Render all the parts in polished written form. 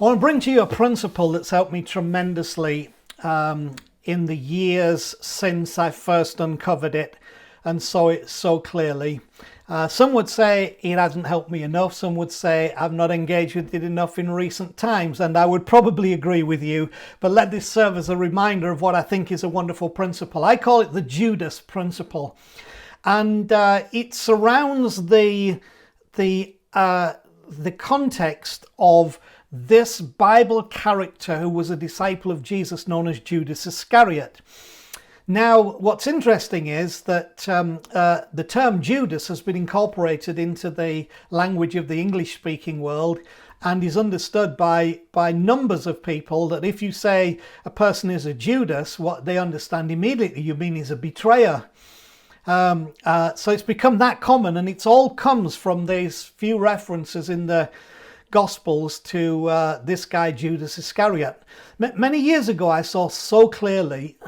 I want to bring to you a principle that's helped me tremendously in the years since I first uncovered it and saw it so clearly. Some would say it hasn't helped me enough. Some would say I've not engaged with it enough in recent times, and I would probably agree with you. But let this serve as a reminder of what I think is a wonderful principle. I call it the Judas principle, and it surrounds the context of this Bible character who was a disciple of Jesus known as Judas Iscariot. Now, what's interesting is that the term Judas has been incorporated into the language of the English-speaking world and is understood by numbers of people that if you say a person is a Judas, what they understand immediately you mean is a betrayer. So it's become that common, and it all comes from these few references in the Gospels to this guy Judas Iscariot. Many years ago I saw so clearly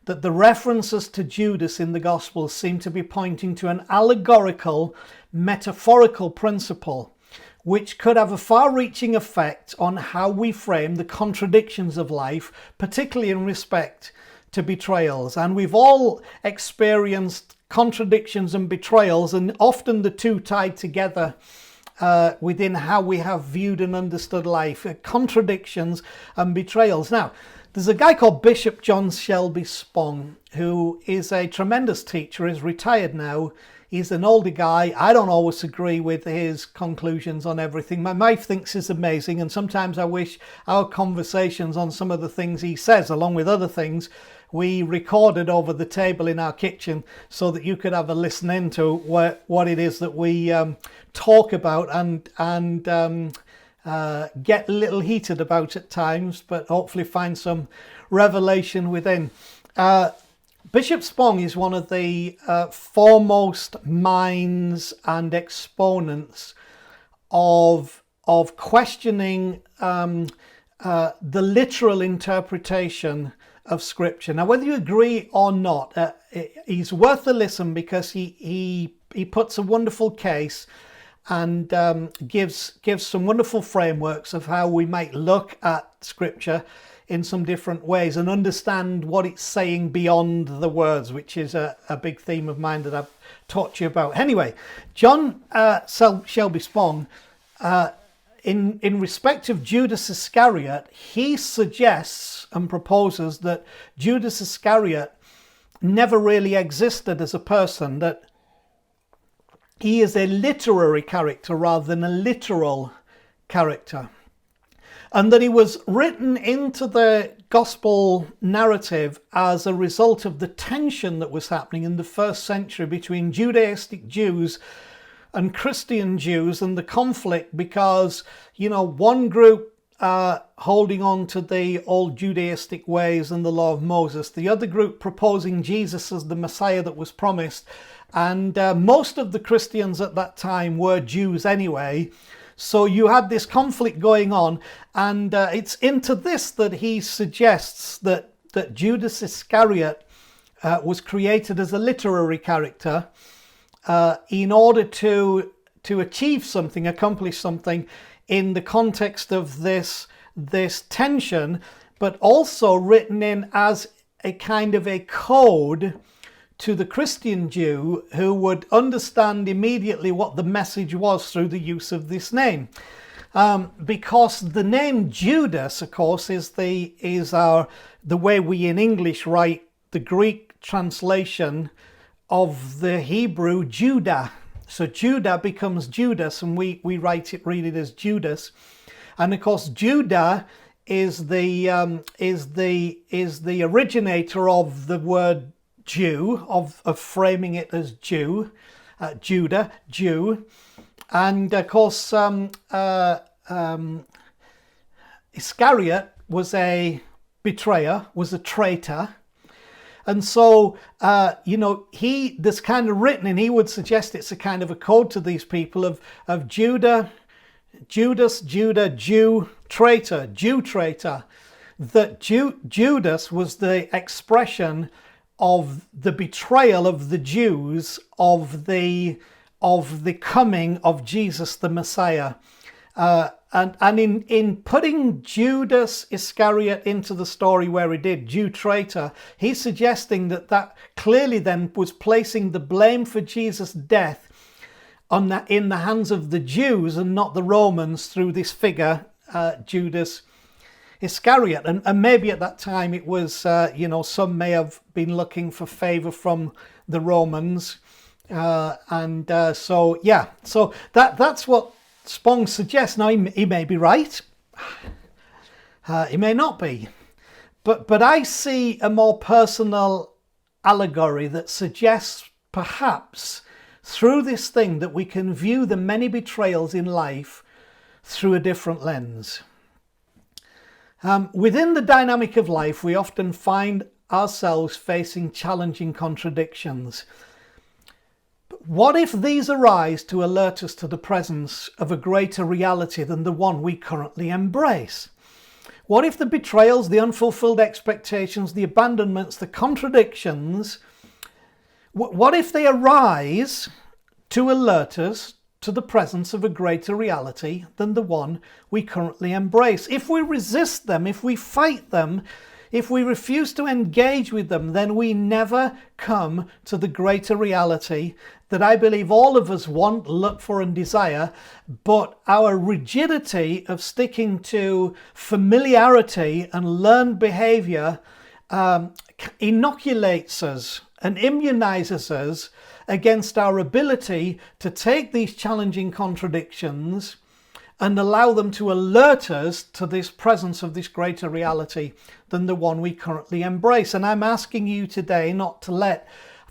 that the references to Judas in the Gospels seem to be pointing to an allegorical, metaphorical principle which could have a far-reaching effect on how we frame the contradictions of life, particularly in respect to betrayals. And we've all experienced contradictions and betrayals, and often the two tied together within how we have viewed and understood life, contradictions and betrayals. Now, there's a guy called Bishop John Shelby Spong, who is a tremendous teacher. He's retired now. He's an older guy. I don't always agree with his conclusions on everything. My wife thinks he's amazing, and sometimes I wish our conversations on some of the things he says, along with other things, we recorded over the table in our kitchen so that you could have a listen into what it is that we talk about and get a little heated about at times, but hopefully find some revelation within. Bishop Spong is one of the foremost minds and exponents of questioning the literal interpretation of Scripture. Now, whether you agree or not, he's worth a listen because he puts a wonderful case and gives some wonderful frameworks of how we might look at Scripture in some different ways and understand what it's saying beyond the words, which is a big theme of mine that I've taught you about. Anyway, John Shelby Spong, in respect of Judas Iscariot, he suggests and proposes that Judas Iscariot never really existed as a person, that he is a literary character rather than a literal character, and that he was written into the gospel narrative as a result of the tension that was happening in the first century between Judaistic Jews and Christian Jews, and the conflict because, one group holding on to the old Judaistic ways and the law of Moses, the other group proposing Jesus as the Messiah that was promised. And most of the Christians at that time were Jews anyway. So you had this conflict going on, and it's into this that he suggests that Judas Iscariot was created as a literary character in order to achieve something, accomplish something in the context of this tension, but also written in as a kind of a code to the Christian Jew who would understand immediately what the message was through the use of this name. Because the name Judas, of course, is the way we in English write the Greek translation of the Hebrew Judah. So Judah becomes Judas, and we read it as Judas. And of course, Judah is the originator of the word Jew, of framing it as Jew, Judah, Jew. And of course, Iscariot was a betrayer, was a traitor. And so, there's kind of written, and he would suggest it's a kind of a code to these people of Judah, Judas, Judah, Jew, traitor, Jew traitor. That Judas was the expression of the betrayal of the Jews of the coming of Jesus the Messiah. And in putting Judas Iscariot into the story where he did, Jew traitor, he's suggesting that clearly then was placing the blame for Jesus' death in the hands of the Jews and not the Romans through this figure, Judas Iscariot. And maybe at that time it was, some may have been looking for favor from the Romans. So that's what Spong suggests. Now, he may be right. He may not be. But I see a more personal allegory that suggests perhaps through this thing that we can view the many betrayals in life through a different lens. Within the dynamic of life, we often find ourselves facing challenging contradictions. But what if these arise to alert us to the presence of a greater reality than the one we currently embrace? What if the betrayals, the unfulfilled expectations, the abandonments, the contradictions, what if they arise to alert us to the presence of a greater reality than the one we currently embrace? If we resist them, if we fight them, if we refuse to engage with them, then we never come to the greater reality that I believe all of us want, look for and desire, but our rigidity of sticking to familiarity and learned behavior inoculates us and immunizes us against our ability to take these challenging contradictions and allow them to alert us to this presence of this greater reality than the one we currently embrace. And I'm asking you today not to let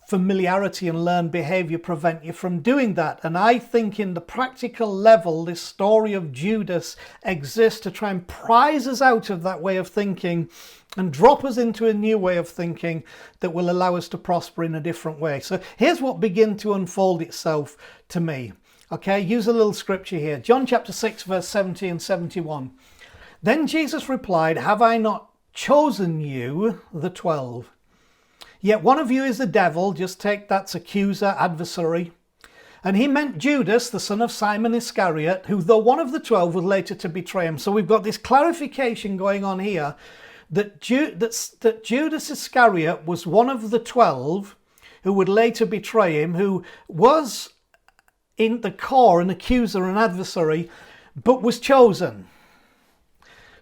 familiarity and learned behavior prevent you from doing that. And I think in the practical level, this story of Judas exists to try and prise us out of that way of thinking and drop us into a new way of thinking that will allow us to prosper in a different way. So here's what began to unfold itself to me. Okay, use a little scripture here. John chapter 6, verse 70 and 71. Then Jesus replied, "Have I not chosen you, the 12? Yet one of you is the devil." Just take that's accuser, adversary. And he meant Judas, the son of Simon Iscariot, who though one of the 12 was later to betray him. So we've got this clarification going on here that Judas Iscariot was one of the 12 who would later betray him, who was in the core an accuser and adversary, but was chosen.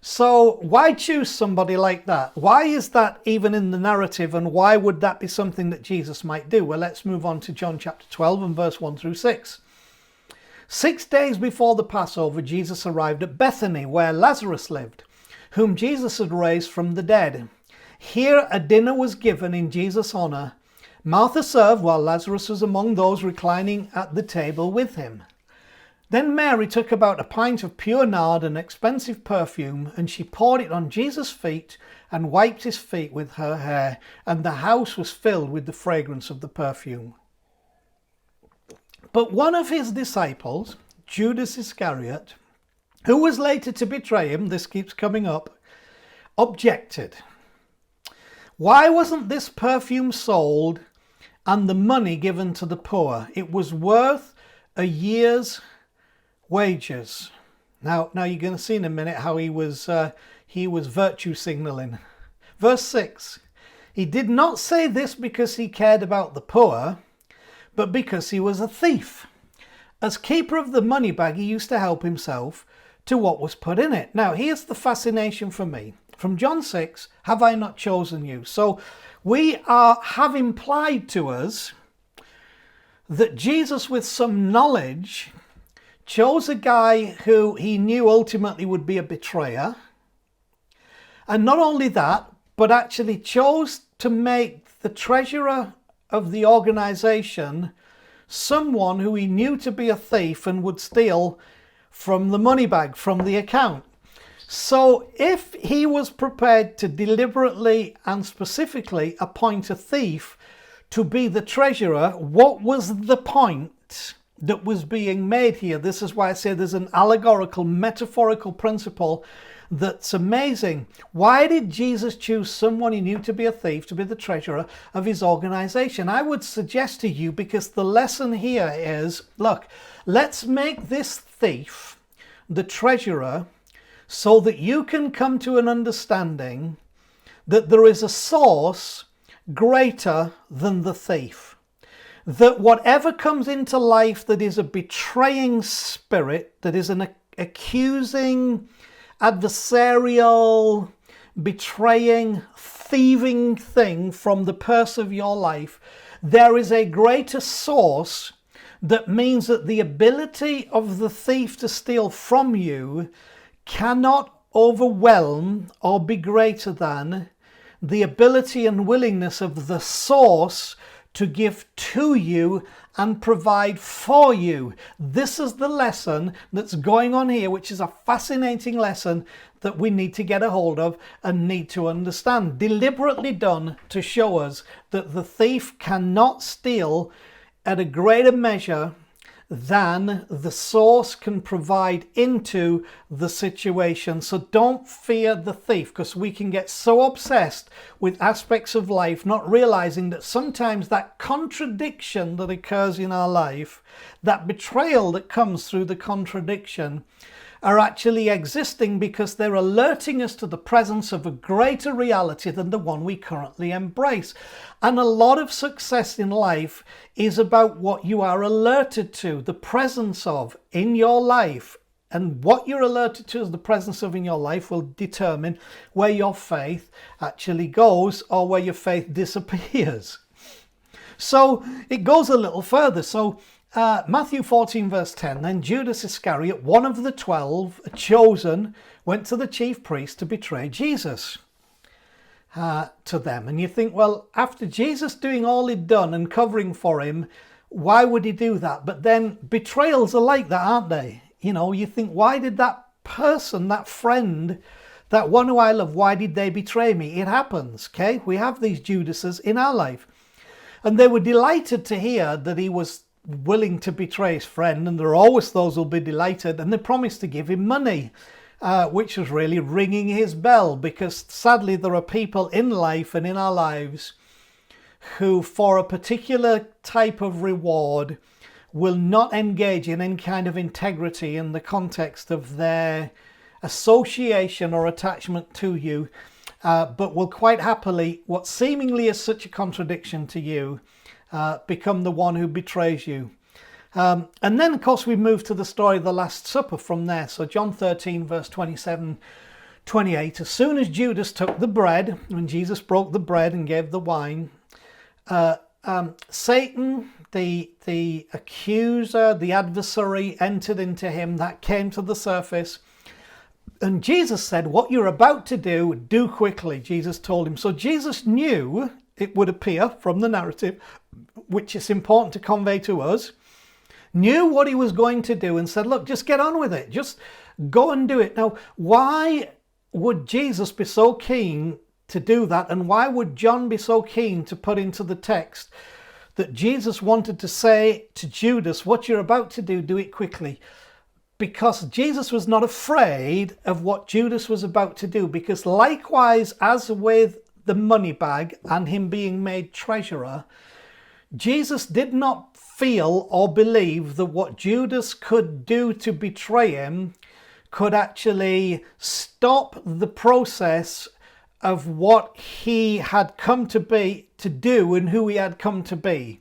So why choose somebody like that? Why is that even in the narrative, and why would that be something that Jesus might do? Well, let's move on to John chapter 12 and verse 1 through 6. 6 days before the Passover, Jesus arrived at Bethany, where Lazarus lived, whom Jesus had raised from the dead. Here a dinner was given in Jesus' honor. Martha served while Lazarus was among those reclining at the table with him. Then Mary took about a pint of pure nard, an expensive perfume, and she poured it on Jesus' feet and wiped his feet with her hair, and the house was filled with the fragrance of the perfume. But one of his disciples, Judas Iscariot, who was later to betray him, this keeps coming up, objected. Why wasn't this perfume sold and the money given to the poor? It was worth a year's wages. Now you're going to see in a minute how he was virtue signaling. Verse 6. He did not say this because he cared about the poor, but because he was a thief. As keeper of the money bag, he used to help himself to what was put in it. Now, here's the fascination for me. From John 6, have I not chosen you? So we have implied to us that Jesus, with some knowledge, chose a guy who he knew ultimately would be a betrayer. And not only that, but actually chose to make the treasurer of the organization someone who he knew to be a thief and would steal from the money bag, from the account. So if he was prepared to deliberately and specifically appoint a thief to be the treasurer, what was the point that was being made here? This is why I say there's an allegorical, metaphorical principle that's amazing. Why did Jesus choose someone he knew to be a thief to be the treasurer of his organization? I would suggest to you, because the lesson here is, look, let's make this thief the treasurer, so that you can come to an understanding that there is a source greater than the thief. That whatever comes into life that is a betraying spirit, that is an accusing, adversarial, betraying, thieving thing from the purse of your life, there is a greater source that means that the ability of the thief to steal from you cannot overwhelm or be greater than the ability and willingness of the source to give to you and provide for you. This is the lesson that's going on here, which is a fascinating lesson that we need to get a hold of and need to understand. Deliberately done to show us that the thief cannot steal at a greater measure than the source can provide into the situation. So don't fear the thief, because we can get so obsessed with aspects of life, not realizing that sometimes that contradiction that occurs in our life, that betrayal that comes through the contradiction, are actually existing because they're alerting us to the presence of a greater reality than the one we currently embrace. And a lot of success in life is about what you are alerted to, the presence of in your life. And what you're alerted to as the presence of in your life will determine where your faith actually goes or where your faith disappears. So it goes a little further. So Matthew 14 verse 10, then Judas Iscariot, one of the 12, chosen, went to the chief priests to betray Jesus to them. And you think, well, after Jesus doing all he'd done and covering for him, why would he do that? But then betrayals are like that, aren't they? You know, you think, why did that person, that friend, that one who I love, why did they betray me? It happens, okay? We have these Judases in our life. And they were delighted to hear that he was willing to betray his friend, and there are always those who'll be delighted, and they promised to give him money, which was really ringing his bell, because sadly there are people in life and in our lives who, for a particular type of reward, will not engage in any kind of integrity in the context of their association or attachment to you, but will quite happily, what seemingly is such a contradiction to you, become the one who betrays you. And then, of course, we move to the story of the Last Supper from there. So John 13, verse 27, 28. As soon as Judas took the bread, when Jesus broke the bread and gave the wine, Satan, the accuser, the adversary, entered into him. That came to the surface. And Jesus said, what you're about to do quickly, Jesus told him. So Jesus knew, it would appear from the narrative, which is important to convey to us, knew what he was going to do and said, look, just get on with it. Just go and do it. Now, why would Jesus be so keen to do that? And why would John be so keen to put into the text that Jesus wanted to say to Judas, what you're about to do it quickly? Because Jesus was not afraid of what Judas was about to do. Because likewise, as with the money bag and him being made treasurer, Jesus did not feel or believe that what Judas could do to betray him could actually stop the process of what he had come to be, to do, and who he had come to be.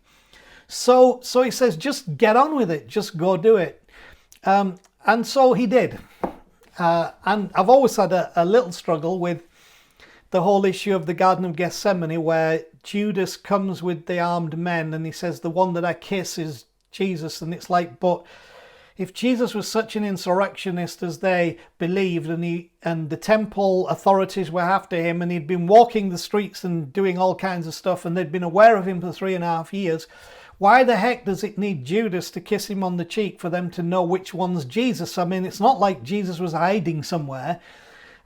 So he says, just get on with it, just go do it. And so he did. And I've always had a little struggle with the whole issue of the Garden of Gethsemane, where Judas comes with the armed men and he says, the one that I kiss is Jesus. And it's like, but if Jesus was such an insurrectionist as they believed, and the temple authorities were after him, and he'd been walking the streets and doing all kinds of stuff, and they'd been aware of him for 3.5 years, why the heck does it need Judas to kiss him on the cheek for them to know which one's Jesus? I mean, it's not like Jesus was hiding somewhere.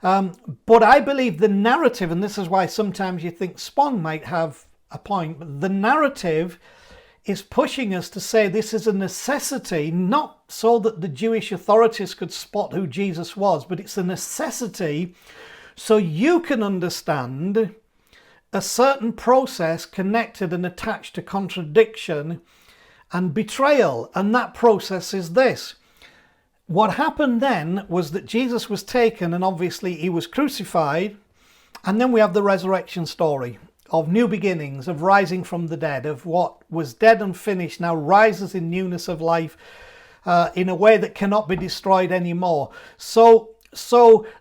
But I believe the narrative, and this is why sometimes you think Spong might have a point, but the narrative is pushing us to say this is a necessity, not so that the Jewish authorities could spot who Jesus was, but it's a necessity so you can understand a certain process connected and attached to contradiction and betrayal. And that process is this. what happened then was that Jesus was taken, and obviously he was crucified, and then we have the resurrection story of new beginnings, of rising from the dead, of what was dead and finished now rises in newness of life in a way that cannot be destroyed anymore. So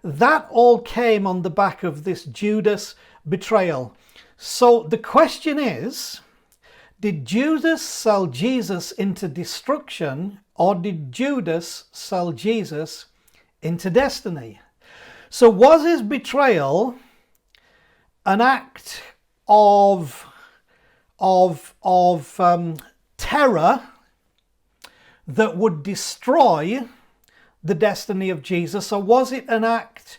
that all came on the back of this Judas betrayal. So the question is, did Judas sell Jesus into destruction, or did Judas sell Jesus into destiny? So was his betrayal an act of terror that would destroy the destiny of Jesus, or was it an act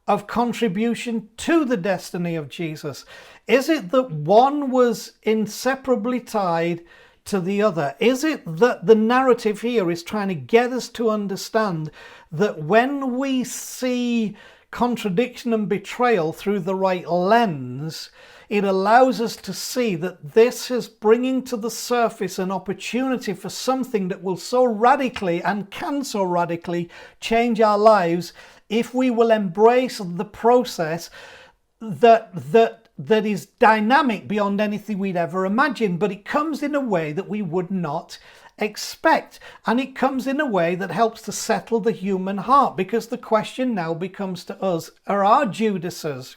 of contribution to the destiny of Jesus? Is it that one was inseparably tied to the other? Is it that the narrative here is trying to get us to understand that when we see contradiction and betrayal through the right lens, it allows us to see that this is bringing to the surface an opportunity for something that will so radically and can so radically change our lives if we will embrace the process that is dynamic beyond anything we'd ever imagined, but it comes in a way that we would not expect, and it comes in a way that helps to settle the human heart, because the question now becomes to us, are our Judases,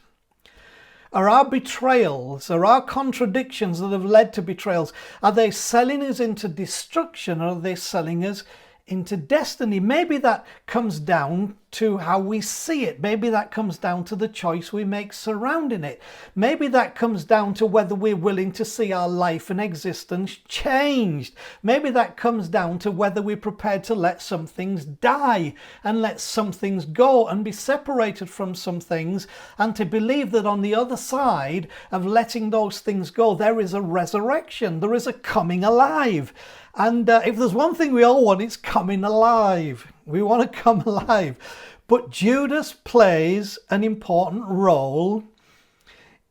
are our betrayals, are our contradictions that have led to betrayals, are they selling us into destruction, or are they selling us into destiny? Maybe that comes down to how we see it. Maybe that comes down to the choice we make surrounding it. Maybe that comes down to whether we're willing to see our life and existence changed. Maybe that comes down to whether we're prepared to let some things die and let some things go and be separated from some things, and to believe that on the other side of letting those things go, there is a resurrection, there is a coming alive. And if there's one thing we all want, it's coming alive. We want to come alive. But Judas plays an important role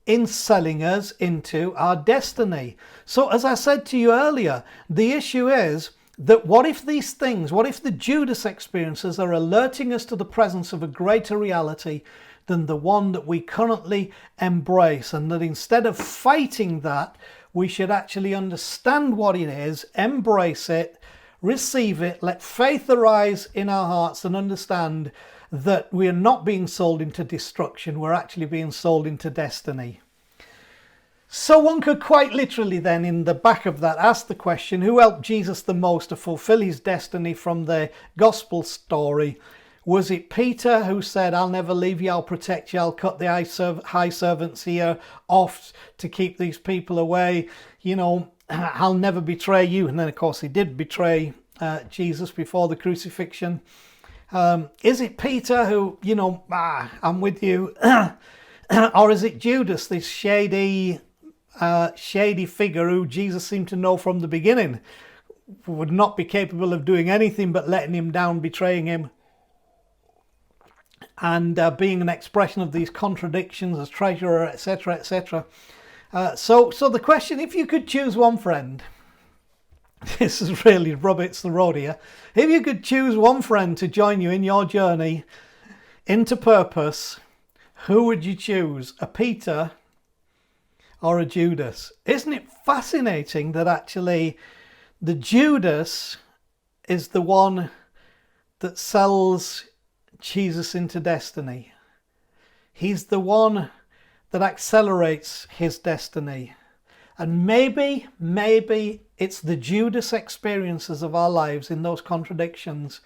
in selling us into our destiny. So as I said to you earlier, the issue is that what if these things, what if the Judas experiences are alerting us to the presence of a greater reality than the one that we currently embrace, and that instead of fighting that, we should actually understand what it is, embrace it, receive it, let faith arise in our hearts, and understand that we are not being sold into destruction, we're actually being sold into destiny. So one could quite literally then, in the back of that, ask the question, who helped Jesus the most to fulfill his destiny from the gospel story? Was it Peter who said, I'll never leave you, I'll protect you, I'll cut the high servants here off to keep these people away, I'll never betray you? And then of course he did betray Jesus before the crucifixion. Is it Peter who, I'm with you? Or is it Judas, this shady figure who Jesus seemed to know from the beginning would not be capable of doing anything but letting him down, betraying him, and being an expression of these contradictions as treasurer, etc., etc. So the question, if you could choose one friend, this is really rubber the road here. If you could choose one friend to join you in your journey into purpose, who would you choose? A Peter or a Judas? Isn't it fascinating that actually the Judas is the one that sells Jesus into destiny? He's the one that accelerates his destiny. And maybe it's the Judas experiences of our lives in those contradictions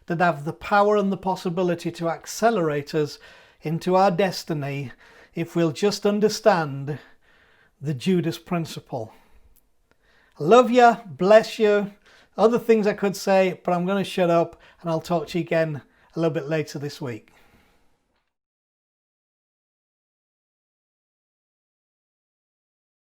that have the power and the possibility to accelerate us into our destiny if we'll just understand the Judas principle. I love you, bless you. Other things I could say, but I'm going to shut up, and I'll talk to you again a little bit later this week.